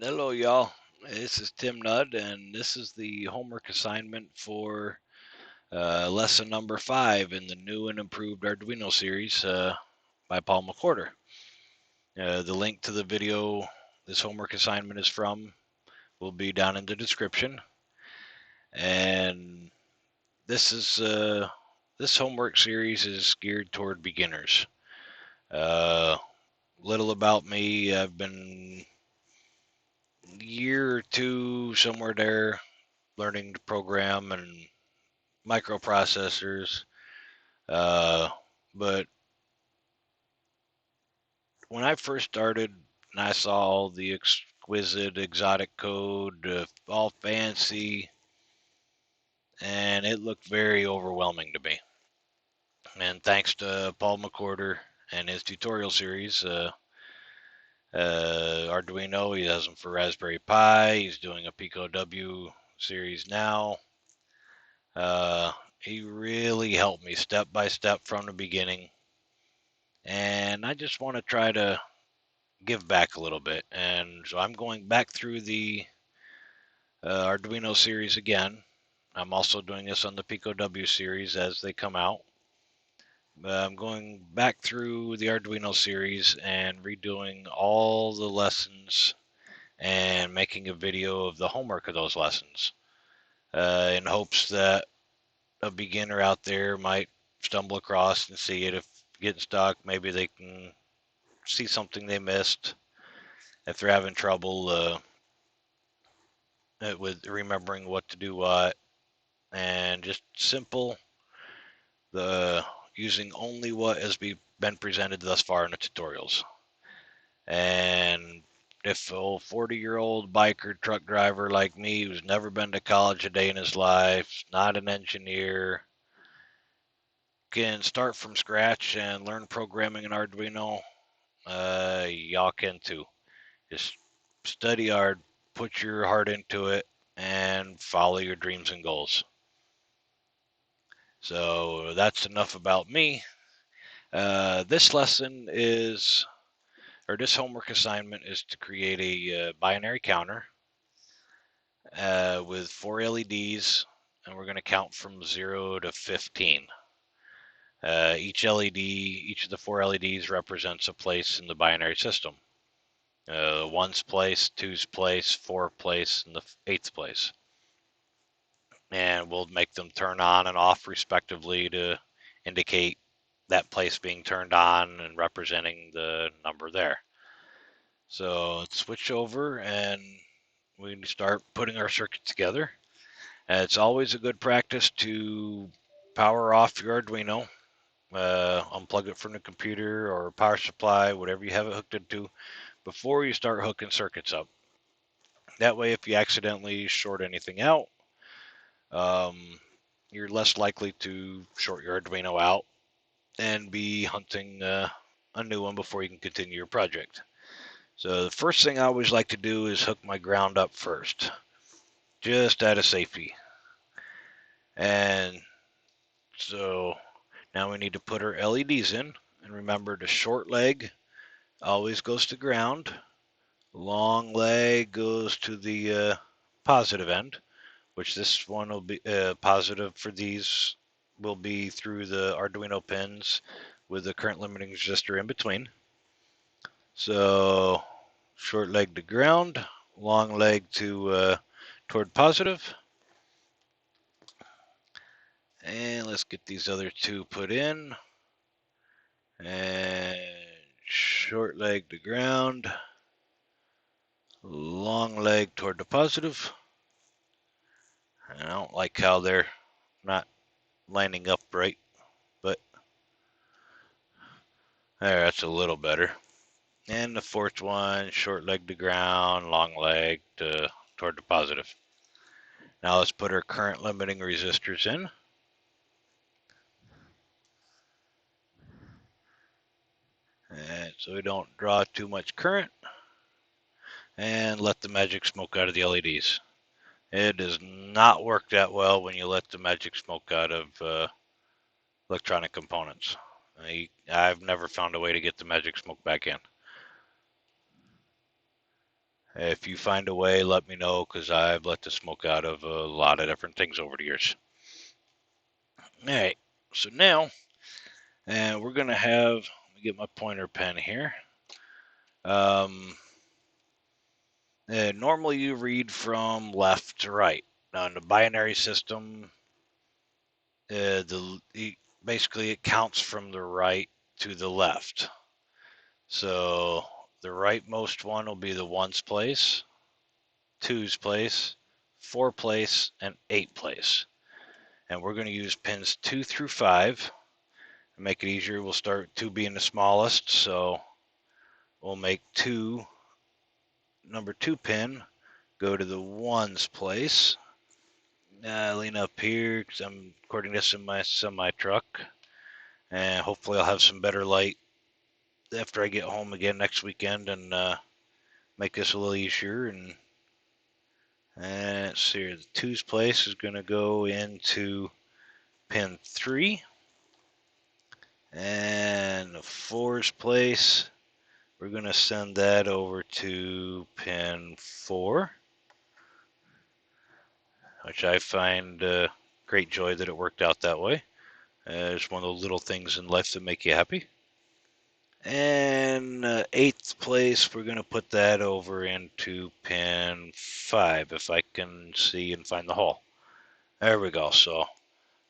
Hello, y'all. This is Tim Nudd, and this is the homework assignment for lesson number 5 in the new and improved Arduino series by Paul McWhorter. The link to the video this homework assignment is from will be down in the description. And this homework series is geared toward beginners. Little about me: I've been a year or two somewhere there learning to program and microprocessors. But when I first started and I saw all the exquisite, exotic code, all fancy, and it looked very overwhelming to me. And thanks to Paul McWhorter and his tutorial series, Arduino, he has them for Raspberry Pi. He's doing a Pico W series now. He really helped me step by step from the beginning. And I just want to try to give back a little bit. And so I'm going back through the Arduino series again. I'm also doing this on the Pico W series as they come out. I'm going back through the Arduino series and redoing all the lessons and making a video of the homework of those lessons in hopes that a beginner out there might stumble across and see it. If getting stuck, maybe they can see something they missed. If they're having trouble with remembering what to do what, and just simple, the using only what has been presented thus far in the tutorials. And if a 40-year-old biker truck driver like me who's never been to college a day in his life, not an engineer, can start from scratch and learn programming in Arduino, y'all can too. Just study hard, put your heart into it, and follow your dreams and goals. So that's enough about me. This lesson is, or this homework assignment is to create a binary counter with 4 LEDs, and we're going to count from 0 to 15. Each of the 4 LEDs represents a place in the binary system. One's place, two's place, four place, and the eighth place. And we'll make them turn on and off respectively to indicate that place being turned on and representing the number there. So let's switch over and we can start putting our circuit together. It's always a good practice to power off your Arduino, unplug it from the computer or power supply, whatever you have it hooked into, before you start hooking circuits up. That way, if you accidentally short anything out, you're less likely to short your Arduino out and be hunting a new one before you can continue your project. So the first thing I always like to do is hook my ground up first, just out of safety. And so now we need to put our LEDs in, and remember the short leg always goes to ground, long leg goes to the positive end, which this one will be positive for these will be through the Arduino pins with the current limiting resistor in between. So short leg to ground, long leg to toward positive. And let's get these other two put in. And short leg to ground, long leg toward the positive. And I don't like how they're not lining up right, but there, that's a little better. And the fourth one, short leg to ground, long leg toward the positive. Now let's put our current limiting resistors in. And so we don't draw too much current. And let the magic smoke out of the LEDs. It does not work that well when you let the magic smoke out of electronic components. I've never found a way to get the magic smoke back in. If you find a way, let me know, because I've let the smoke out of a lot of different things over the years. All right, so now, and we're going to have, let me get my pointer pen here. Normally you read from left to right. Now in the binary system, basically it counts from the right to the left. So the rightmost one will be the ones place, twos place, four place, and eight place. And we're going to use pins 2 through 5. To make it easier, we'll start 2 being the smallest, so we'll make number 2 pin go to the ones place. Lean up here because I'm recording this in my semi truck, and hopefully I'll have some better light after I get home again next weekend and make this a little easier. And let's see here, the 2's place is going to go into pin 3, and the 4's place, we're going to send that over to pin 4, which I find great joy that it worked out that way. It's one of those little things in life that make you happy. And 8th place, we're going to put that over into pin 5, if I can see and find the hole. There we go. So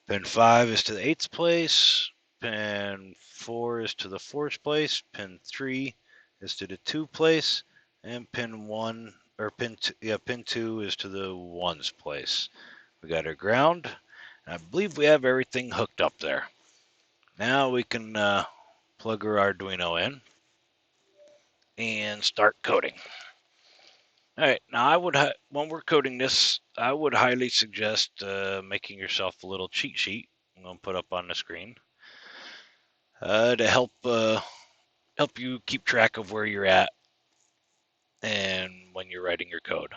pin 5 is to the 8th place, pin 4 is to the 4th place, pin 3 is to the 2 place, and pin 1 or pin 2 is to the 1's place. We got our ground, and I believe we have everything hooked up there. Now we can plug our Arduino in and start coding. All right, now when we're coding this, I would highly suggest making yourself a little cheat sheet. I'm going to put up on the screen to help you keep track of where you're at and when you're writing your code.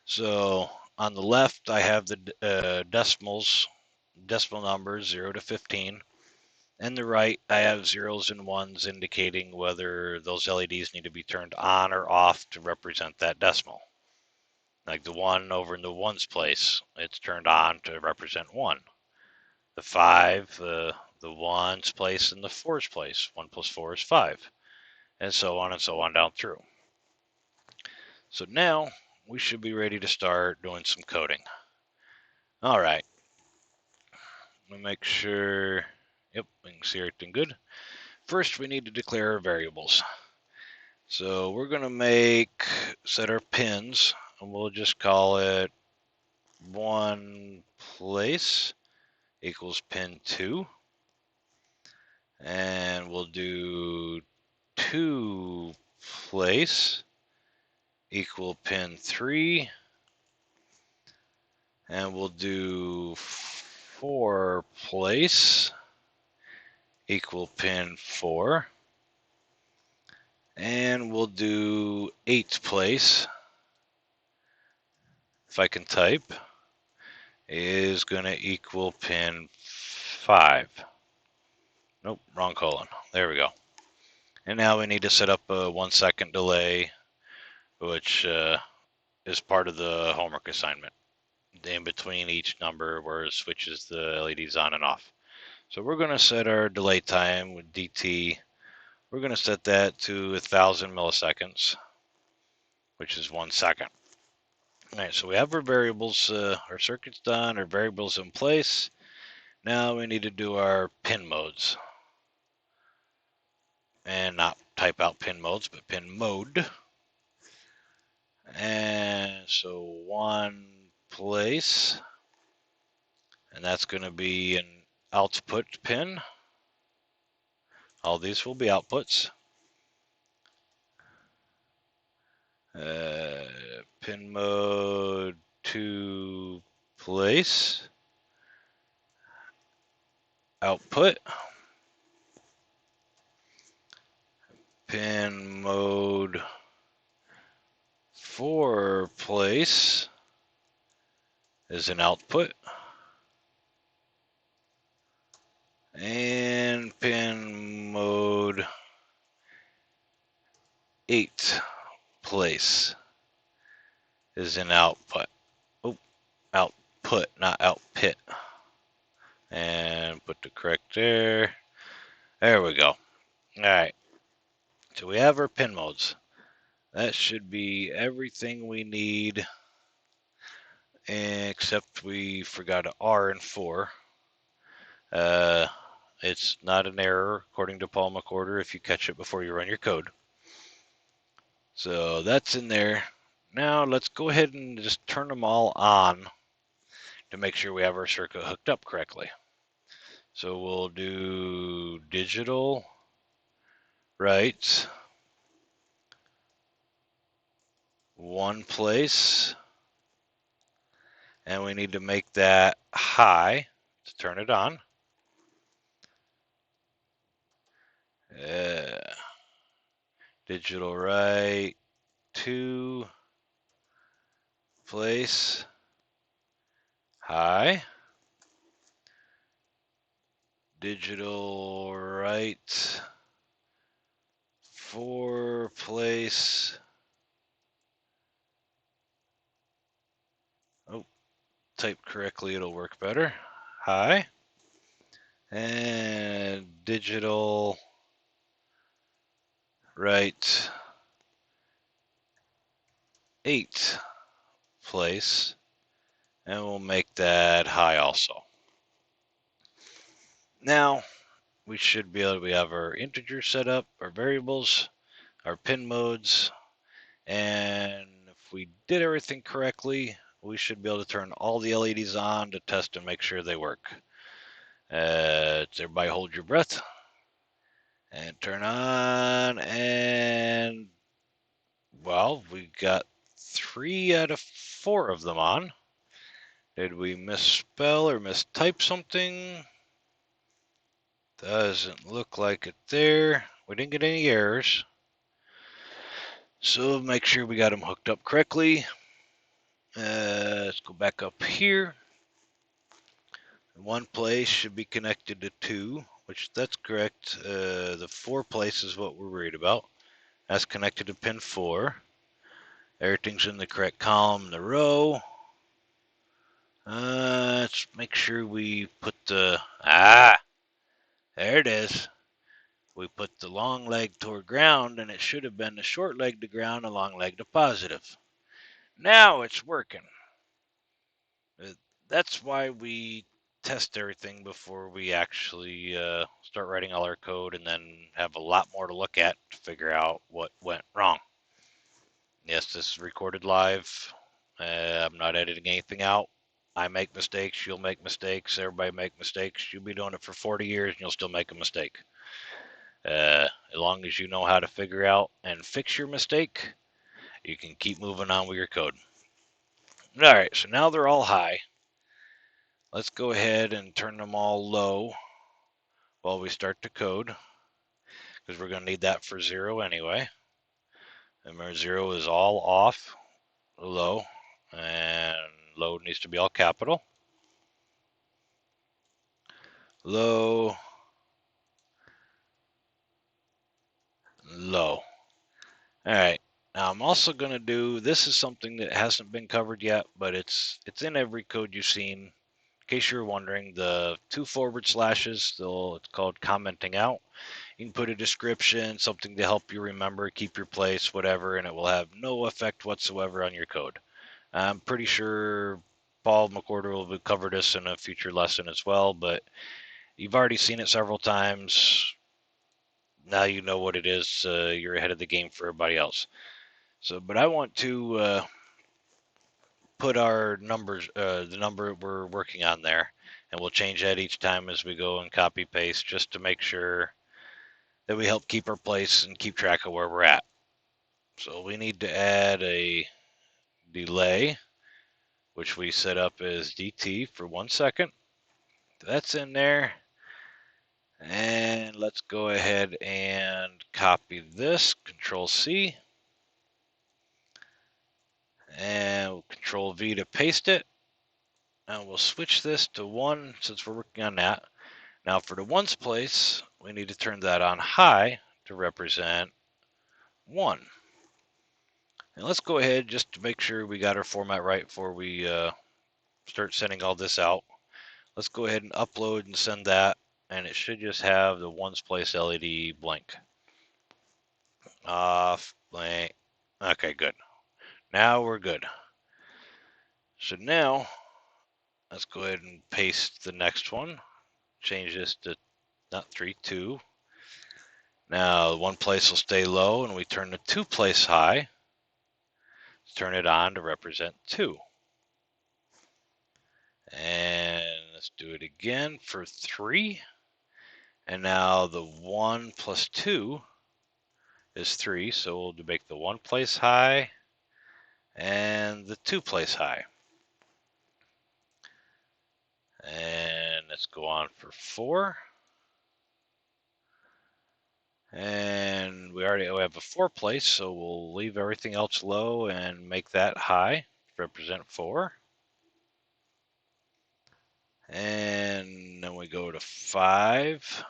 So on the left, I have the decimal numbers 0 to 15. And the right, I have zeros and ones indicating whether those LEDs need to be turned on or off to represent that decimal. Like the 1 over in the ones place, it's turned on to represent 1. The 5, the ones place, and the 4's place. 1 plus 4 is 5. And so on down through. So now we should be ready to start doing some coding. All right. Let me make sure. Yep, we can see everything good. First, we need to declare our variables. So we're going to set our pins, and we'll just call it 1 place equals pin 2. And we'll do 2 place equal pin 3. And we'll do 4 place equal pin 4. And we'll do 8 place, if I can type, is going to equal pin 5. Nope, wrong colon. There we go. And now we need to set up a 1-second delay, which is part of the homework assignment. In between each number where it switches the LEDs on and off. So we're going to set our delay time with DT. We're going to set that to 1,000 milliseconds, which is 1 second. All right, so we have our variables, our circuits done, our variables in place. Now we need to do our pin modes. And not type out pin modes, but pin mode. And so 1 place, and that's going to be an output pin. All these will be outputs. Pin mode 2 place, output. Pin mode 4 place is an output. And pin mode 8 place is in output. Oh, output, not output. And put the correct there. There we go. All right. So we have our pin modes. That should be everything we need, except we forgot an R and 4. It's not an error, according to Paul McWhorter, if you catch it before you run your code. So that's in there. Now let's go ahead and just turn them all on to make sure we have our circuit hooked up correctly. So we'll do digital write one place, and we need to make that high to turn it on. Digital write 2 place high. Digital write 4 place. Oh, type correctly, it'll work better. High. And digital write 8 place. And we'll make that high also. Now, we should be able to have our integers set up, our variables, our pin modes, and if we did everything correctly, we should be able to turn all the LEDs on to test and make sure they work. Everybody hold your breath and turn on, and well, we got 3 out of 4 of them on. Did we misspell or mistype something? Doesn't look like it there. We didn't get any errors. So make sure we got them hooked up correctly. Let's go back up here. One place should be connected to 2, which that's correct. The 4 place is what we're worried about. That's connected to pin 4. Everything's in the correct column, the row. Let's make sure we put the, there it is. We put the long leg toward ground, and it should have been the short leg to ground, the long leg to positive. Now it's working. That's why we test everything before we actually start writing all our code, and then have a lot more to look at to figure out what went wrong. Yes, this is recorded live. I'm not editing anything out. I make mistakes, you'll make mistakes, everybody make mistakes. You'll be doing it for 40 years and you'll still make a mistake. As long as you know how to figure out and fix your mistake, you can keep moving on with your code. All right, so now they're all high. Let's go ahead and turn them all low while we start the code, because we're going to need that for 0 anyway. Remember, 0 is all off, low, and low needs to be all capital. Low, low. All right. Now I'm also going to do, this is something that hasn't been covered yet, but it's in every code you've seen. In case you're wondering, the 2 forward slashes, it's called commenting out. You can put a description, something to help you remember, keep your place, whatever, and it will have no effect whatsoever on your code. I'm pretty sure Paul McWhorter will cover this in a future lesson as well, but you've already seen it several times. Now you know what it is. You're ahead of the game for everybody else. So, but I want to put our numbers, the number we're working on there, and we'll change that each time as we go and copy paste, just to make sure that we help keep our place and keep track of where we're at. So we need to add a delay, which we set up as DT for 1 second. That's in there. And let's go ahead and copy this, Control C. And Control V to paste it. And we'll switch this to 1 since we're working on that. Now for the ones place, we need to turn that on high to represent 1. And let's go ahead just to make sure we got our format right before we start sending all this out. Let's go ahead and upload and send that, and it should just have the ones place LED blank. Off, blank. Okay, good. Now we're good. So now, let's go ahead and paste the next one. Change this to not 3, 2. Now, one place will stay low, and we turn the 2 place high. Let's turn it on to represent 2. And let's do it again for 3. And now the 1 plus 2 is 3, so we'll make the 1 place high and the 2 place high. And let's go on for 4. And we have a 4 place, so we'll leave everything else low and make that high to represent 4. And then we go to 5.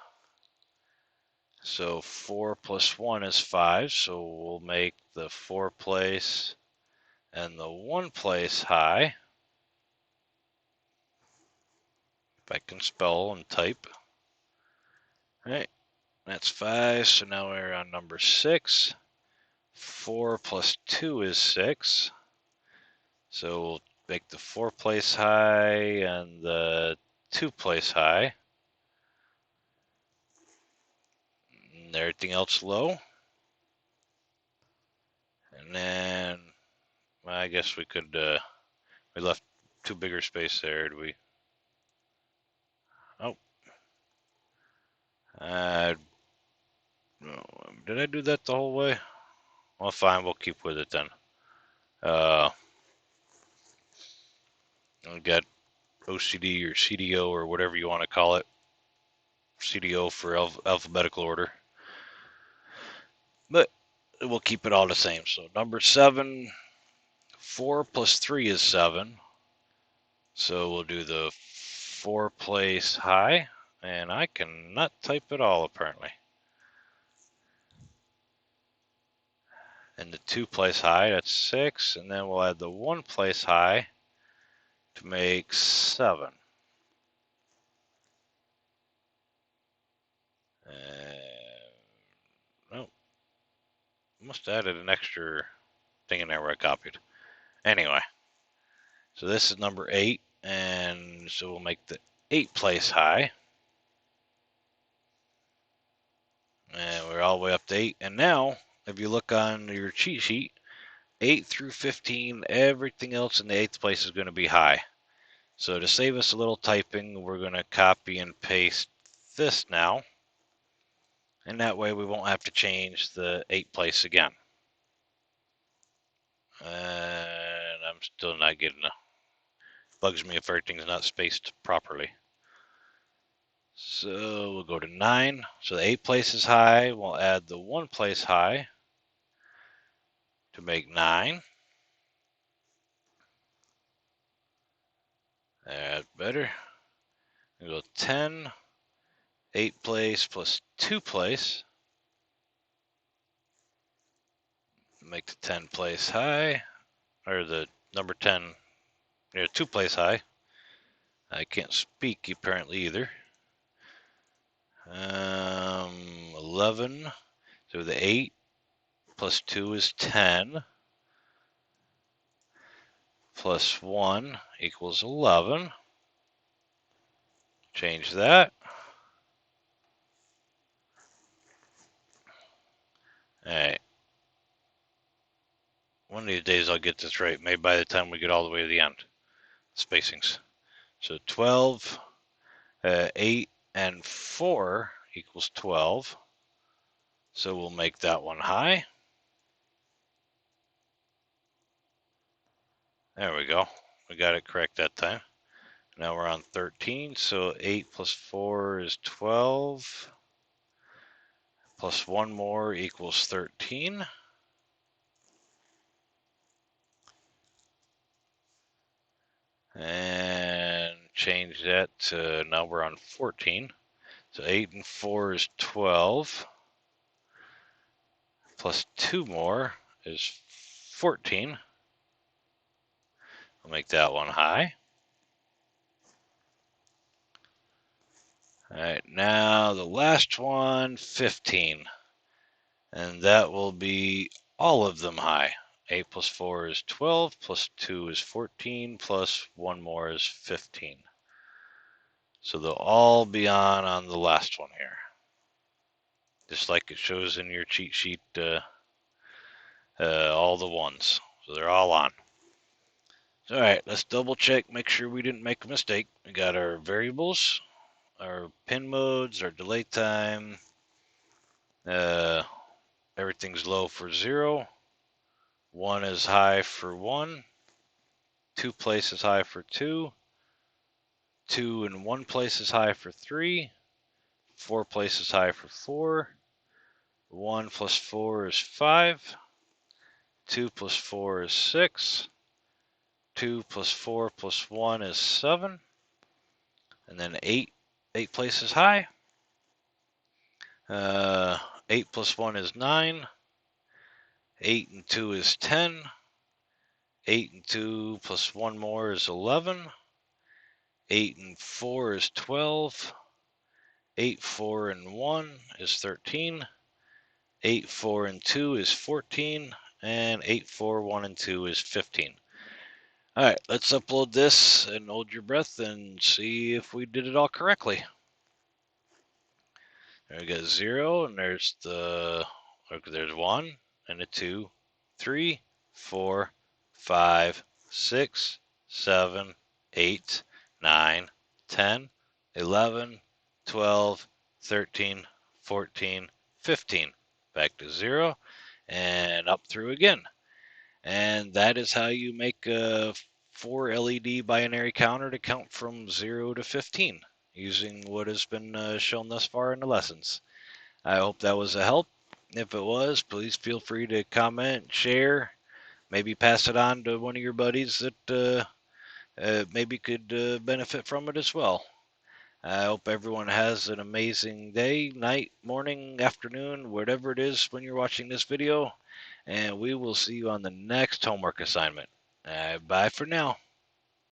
So 4 plus 1 is 5, so we'll make the 4 place and the 1 place high. If I can spell and type. All right, that's 5, so now we're on number 6. 4 plus 2 is 6. So we'll make the 4 place high and the 2 place high. And everything else low. And then, well, I guess we could, we left too bigger space there, did we? Oh. Did I do that the whole way? Well, fine, we'll keep with it then. We got OCD or CDO or whatever you want to call it. CDO for alphabetical order. But we'll keep it all the same. So number 7, 4 plus 3 is 7. So we'll do the 4 place high. And I cannot type at all, apparently. And the 2 place high, that's 6. And then we'll add the 1 place high to make 7. No, must have added an extra thing in there where I copied. Anyway, so this is number 8, and so we'll make the 8 place high. And we're all the way up to 8. And now, if you look on your cheat sheet, 8 through 15, everything else in the 8th place is going to be high. So to save us a little typing, we're going to copy and paste this now. And that way we won't have to change the 8th place again. And I'm still not getting it. Bugs me if everything's not spaced properly. So we'll go to 9. So the 8th place is high. We'll add the 1 place high to make 9. That's better. We go 10. 8 place plus 2 place. Make the 10 place high, or the number 10, 2 place high. I can't speak apparently either. 11. So the 8 plus 2 is 10. Plus 1 equals 11. Change that. Alright. One of these days I'll get this right. Maybe by the time we get all the way to the end. Spacings. So 12, 8, and 4 equals 12. So we'll make that one high. There we go. We got it correct that time. Now we're on 13. So 8 plus 4 is 12. Plus 1 more equals 13. And change that to, now we're on 14. So 8 and 4 is 12. Plus 2 more is 14. I'll make that one high. All right, now the last one, 15. And that will be all of them high. 8 plus 4 is 12, plus 2 is 14, plus 1 more is 15. So they'll all be on the last one here. Just like it shows in your cheat sheet, all the ones. So they're all on. All right, let's double check, make sure we didn't make a mistake. We got our variables, our pin modes, our delay time. Everything's low for 0. 1 is high for 1. 2 places high for 2. 2 and 1 place is high for 3. 4 places high for 4. 1 plus 4 is 5. 2 plus 4 is 6. 2 plus 4 plus 1 is 7. And then 8 places high. 8 plus 1 is 9. 8 and 2 is 10. 8 and 2 plus 1 more is 11. 8 and 4 is 12. 8, 4, and 1 is 13. 8, 4, and 2 is 14. And 8, 4, 1, and 2 is 15. All right, let's upload this and hold your breath and see if we did it all correctly. There we got 0, and there's 1, and a 2, 3, 4, 5, 6, 7, 8, 9, 10, 11, 12, 13, 14, 15. Back to 0, and up through again. And that is how you make a 4 LED binary counter to count from 0 to 15 using what has been shown thus far in the lessons. I hope that was a help. If it was, please feel free to comment, share, maybe pass it on to one of your buddies that maybe could benefit from it as well. I hope everyone has an amazing day, night, morning, afternoon, whatever it is when you're watching this video. And we will see you on the next homework assignment. Bye for now.